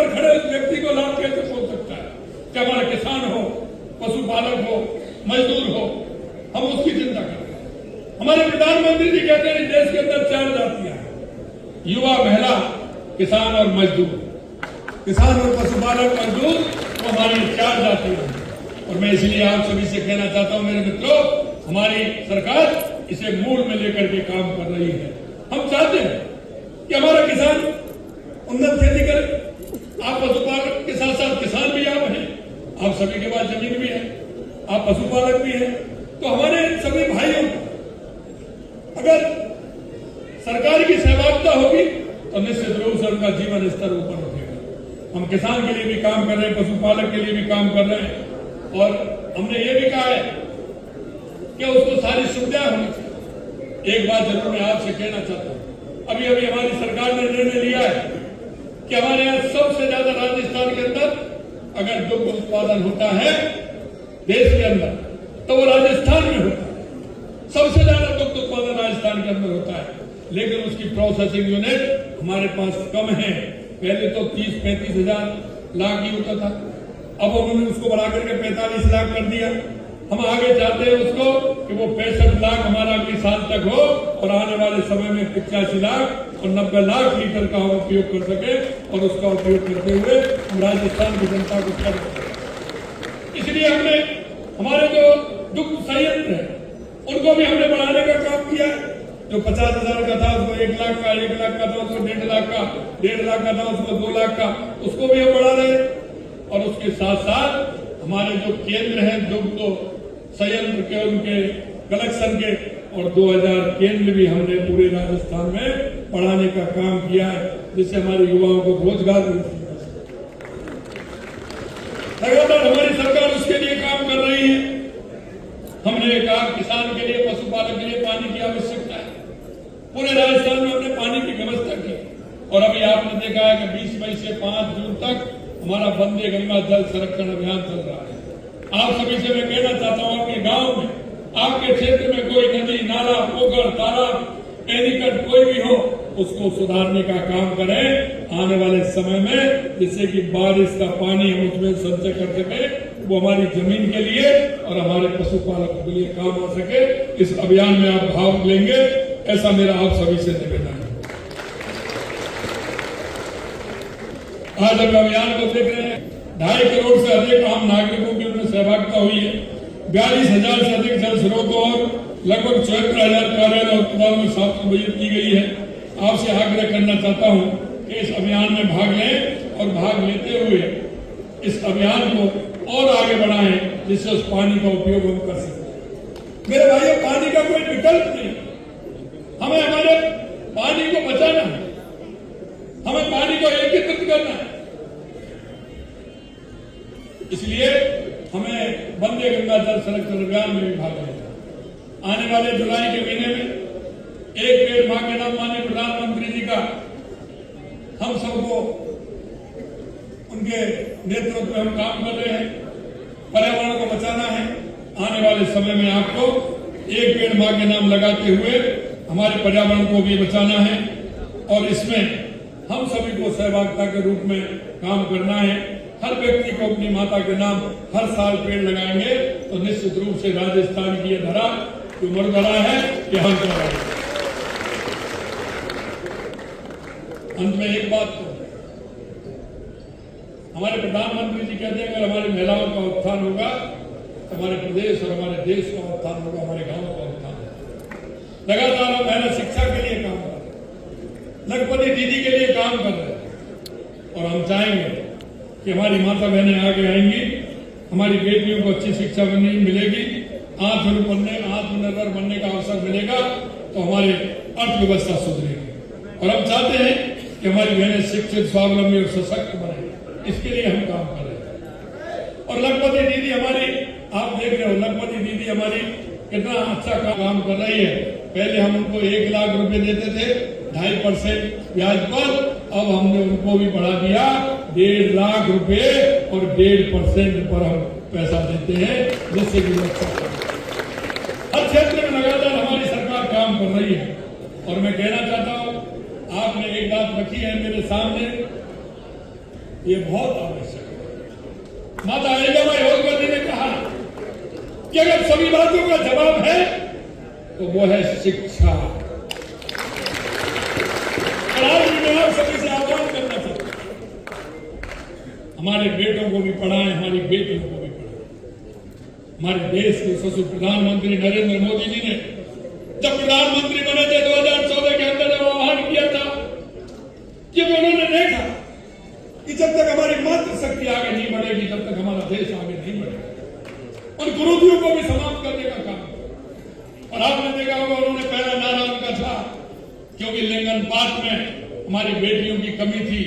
पर खड़े उस व्यक्ति को लाभ कैसे पहुंच सकता है कि हमारा किसान हो, पशुपालक हो, मजदूर हो, हम उसकी चिंता करते हैं। हमारे प्रधानमंत्री जी कहते हैं देश के अंदर 4 जातियां हैं, युवा, महिला, किसान और मजदूर। किसान और पशुपालक, मजदूर वो हमारी 4 जातियां हैं। और मैं इसलिए आप सभी से कहना चाहता हूं मेरे मित्रों, हमारी सरकार इसे मूल में लेकर के काम कर रही है। हम चाहते हैं कि हमारा किसान उन्नत खेती करे। आप पशुपालक के साथ साथ किसान भी आप हैं, आप सभी के पास जमीन भी है, आप पशुपालक भी हैं, तो हमारे सभी भाइयों को अगर सरकार की सहभागिता होगी तो निश्चित रूप से उनका जीवन स्तर ऊपर उठेगा। हम किसान के लिए भी काम कर रहे हैं, पशुपालक के लिए भी काम कर रहे हैं और हमने ये भी कहा है कि उसको सारी सुविधाएं होनी चाहिए। एक बात जरूर मैं आपसे कहना चाहता हूं, अभी अभी हमारी सरकार ने निर्णय लिया है कि हमारे यहाँ सबसे ज्यादा राजस्थान के अंदर अगर दुग्ध उत्पादन होता है देश के अंदर तो वो राजस्थान में होता है। सबसे ज्यादा दुग्ध उत्पादन राजस्थान के अंदर होता है, लेकिन उसकी प्रोसेसिंग यूनिट हमारे पास कम है। पहले तो 30-35 हजार लाख ही होता था, अब उन्होंने उसको बढ़ाकर के 45 लाख कर दिया। हम आगे चाहते हैं उसको कि वो 65 लाख हमारा अगले साल तक हो और आने वाले समय में 85 लाख और 90 लाख लीटर का हम उपयोग कर सके और उसका उपयोग करते हुए हम राजस्थान की जनता को कर सके। इसलिए हमने हमारे जो दुग्ध संयंत्र है उनको भी हमने बढ़ाने का काम किया है। जो 50,000 का था उसको 1 लाख का, 1 लाख का था उसको 1.5 लाख का, 1.5 लाख का था उसको 2 लाख का, उसको भी हम बढ़ा रहे हैं। और उसके साथ साथ हमारे जो केंद्र हैं दुग्ध संयंत्र के, उनके कलेक्शन के और 2000 केंद्र भी हमने पूरे राजस्थान में बढ़ाने का काम किया है, जिससे हमारे युवाओं को रोजगार मिल सके। लगातार हमारी सरकार उसके लिए काम कर रही है। हमने कहा किसान के लिए, पशुपालक के लिए पानी की आवश्यकता है। पूरे राजस्थान में हमने पानी की व्यवस्था की और अभी आपने देखा है कि 20 मई से 5 जून तक हमारा वंदे गंगा जल संरक्षण अभियान चल रहा है। आप सभी से मैं कहना चाहता हूं, आपके गांव में, आपके क्षेत्र में कोई नदी, नाला, पोखर, तालाब, एनीकट कोई भी हो, उसको सुधारने का काम करें आने वाले समय में, जिससे कि बारिश का पानी हम उसमें संचय कर सके, वो हमारी जमीन के लिए और हमारे पशुपालकों के लिए काम आ सके। इस अभियान में आप भाग लेंगे, ऐसा मेरा आप सभी से निवेदन है। आज हम अभियान को देख रहे हैं, 2.5 करोड़ से अधिक आम नागरिकों की उनमें सहभागिता हुई है। 42,000 से अधिक जल स्रोतों और लगभग 74,000 कार्यालय और अस्पतालों में साफ सफाई की गई है। आपसे आग्रह करना चाहता हूं कि इस अभियान में भाग लें और भाग लेते हुए इस अभियान को और आगे बढ़ाएं, जिससे उस पानी का उपयोग हम कर सकें। मेरे भाइयों, पानी का कोई विकल्प नहीं, हमें हमारे पानी को बचाना है, हमें पानी को एकीकृत करना है। इसलिए हमें वंदे गंगा जल संरक्षण अभियान में भी भाग लेना। आने वाले जुलाई के महीने में एक पेड़ मां के नाम माननीय प्रधानमंत्री जी का हम सबको उनके नेतृत्व में हम काम कर रहे हैं। पर्यावरण को बचाना है। आने वाले समय में आपको एक पेड़ मां के नाम लगाते हुए हमारे पर्यावरण को भी बचाना है और इसमें हम सभी को सहभागिता के रूप में काम करना है। हर व्यक्ति को अपनी माता के नाम हर साल पेड़ लगाएंगे तो निश्चित रूप से राजस्थान की यह धरा जो मरधरा है ये हम कर रहे हैं। अंत में एक बात तो हमारे प्रधानमंत्री जी कहते हैं, अगर हमारी महिलाओं का उत्थान होगा तो हमारे प्रदेश और हमारे देश का उत्थान होगा, हमारे गांव का उत्थान होगा। लगातार हम महिला शिक्षा के लिए काम कर रहे हैं, लखपति दीदी के लिए काम कर रहे हैं और हम चाहेंगे कि हमारी माता बहनें आगे आएंगी, हमारी बेटियों को अच्छी शिक्षा मिलेगी, आत्मनिर्भर बनने का अवसर मिलेगा तो हमारी अर्थव्यवस्था सुधरेगी। और हम चाहते हैं कि हमारी बहनें शिक्षित, स्वावलंबी और सशक्त बने, इसके लिए हम काम कर रहे हैं। और लखपति दीदी हमारी, आप देख रहे हो लखपति दीदी हमारी कितना अच्छा काम कर रही है। पहले हम उनको 1 लाख रुपए देते थे 2.5% ब्याज पर, अब हमने उनको भी बढ़ा दिया 1.5 लाख रुपए और 1.5% पर हम पैसा देते हैं, जिससे कि अच्छा हर क्षेत्र में लगातार हमारी सरकार काम कर रही है। और मैं कहना चाहता हूं, आपने एक बात रखी है मेरे सामने ये बहुत आवश्यक है। माता अहिल्याबाई होलकर ने कहा कि अगर सभी बातों का जवाब है तो वो है शिक्षा। और आज मैं आप सभी से आह्वान करना चाहता हूं, हमारे बेटों को भी पढ़ाएं, हमारी बेटियों को भी पढ़ाएं। हमारे देश के यशस्वी प्रधानमंत्री नरेंद्र मोदी जी ने जब प्रधानमंत्री बने थे 2014 के अंदर जब आह्वान किया था कि उन्होंने देखा कि जब तक हमारी मातृशक्ति आगे नहीं बढ़ेगी तब तक हमारा देश आगे नहीं बढ़ेगा, और कुरीतियों को भी समाप्त करने का काम। और आपने देखा होगा उन्होंने पहला नारा उनका था, क्योंकि लिंगानुपात में हमारी बेटियों की कमी थी,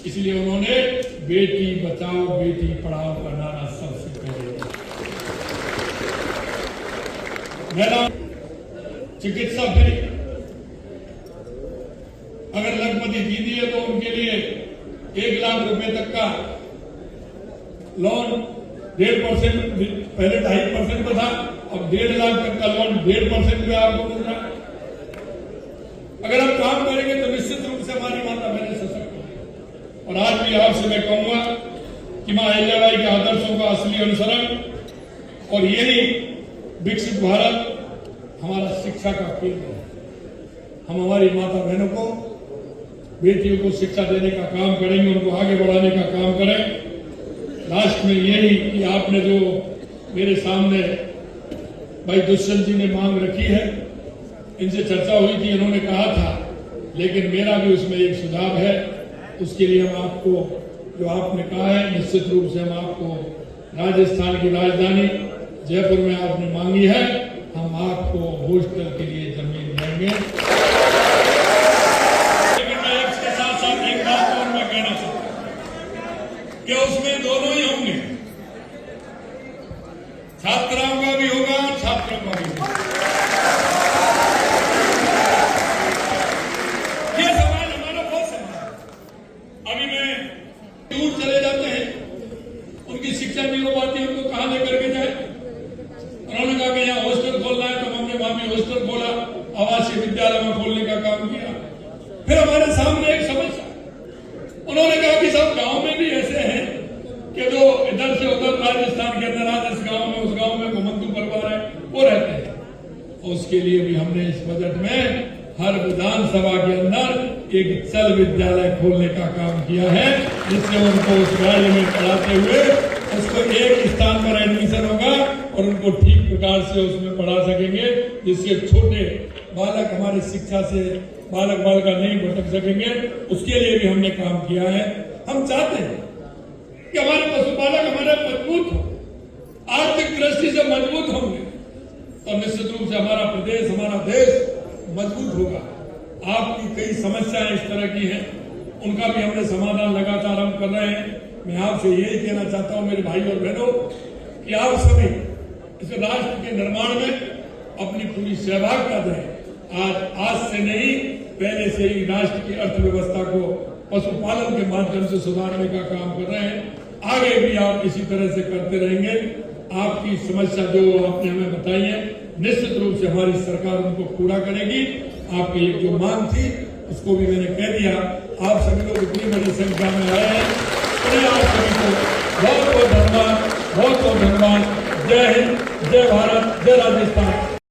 इसलिए उन्होंने बेटी बचाओ बेटी पढ़ाओ का नारा सबसे पहले। मेरा चिकित्सा फ्री, अगर लखपति दीदी है तो उनके लिए 1 लाख रुपए तक का लोन 1.5%, पहले 2.5% पर था, अब 1.5 लाख तक का लोन 1.5% पे आपको मिल रहा है। अगर हम काम करेंगे तो निश्चित रूप से हमारी माता बहनें सशक्त होंगी। और आज भी आपसे मैं कहूंगा कि मां अहिल्याबाई के आदर्शों का असली अनुसरण और यही विकसित भारत हमारा शिक्षा का केंद्र है। हम हमारी माता बहनों को, बेटियों को शिक्षा देने का काम करेंगे, उनको आगे बढ़ाने का काम करें। लास्ट में यही कि आपने जो मेरे सामने भाई दुष्यंत जी ने मांग रखी है, इनसे चर्चा हुई थी, इन्होंने कहा था, लेकिन मेरा भी उसमें एक सुझाव है। उसके लिए हम आपको जो आपने कहा है, निश्चित रूप से हम आपको राजस्थान की राजधानी जयपुर में आपने मांगी है, हम आपको हॉस्टल के लिए जमीन देंगे। लेकिन मैं इसके साथ साथ एक बात और मैं कहना चाहता हूं कि उसमें दोनों ही होंगे, छात्राओं का भी होगा, छात्रों का भी होगा। ये सवाल हमारा बहुत सवाल। अभी मैं दूर चले जाते हैं, उनकी शिक्षा नहीं हो पाती, उनको कहां लेकर के जाए। उन्होंने कहा कि यहाँ हॉस्टल खोलना है, तो हमने वहां भी हॉस्टल खोला, आवासीय विद्यालय में खोलने का काम किया। फिर हमारे सामने एक समस्या, उन्होंने कहा कि सब गांव में भी ऐसे हैं कि जो इधर से उधर राजस्थान के अंदर आज इस गांव में उस गांव में घुमंतु परिवार है वो रहते हैं। उसके लिए भी हमने इस बजट में हर विधानसभा के अंदर एक चल विद्यालय खोलने का काम किया है, जिससे उनको उस राज्य में पढ़ाते हुए उसको एक स्थान पर एडमिशन होगा और उनको ठीक प्रकार से उसमें पढ़ा सकेंगे, जिससे छोटे बालक हमारी शिक्षा से बालक नहीं भटक सकेंगे। उसके लिए भी हमने काम किया है। हम चाहते हैं कि हमारे पशुपालक हमारे मजबूत हो, आर्थिक दृष्टि से मजबूत होंगे तो निश्चित रूप से हमारा प्रदेश, हमारा देश मजबूत होगा। आपकी कई समस्याएं इस तरह की हैं, उनका भी हमने समाधान लगातार हम कर रहे हैं। मैं आपसे यही कहना चाहता हूं मेरे भाई और बहनों कि आप सभी इस राष्ट्र के निर्माण में अपनी पूरी सहभागिता दें। आज से नहीं, पहले से ही राष्ट्र की अर्थव्यवस्था को पशुपालन के माध्यम से सुधारने का काम कर रहे हैं। आगे भी आप इसी तरह से करते रहेंगे। आपकी समस्या जो आपने हमें बताई है, निश्चित रूप से हमारी सरकार उनको पूरा करेगी। आपकी एक जो मांग थी उसको भी मैंने कह दिया। आप सभी लोग इतनी बड़ी संख्या में आए हैं, आप सभी को बहुत बहुत धन्यवाद, बहुत बहुत धन्यवाद। जय हिंद, जय भारत, जय राजस्थान।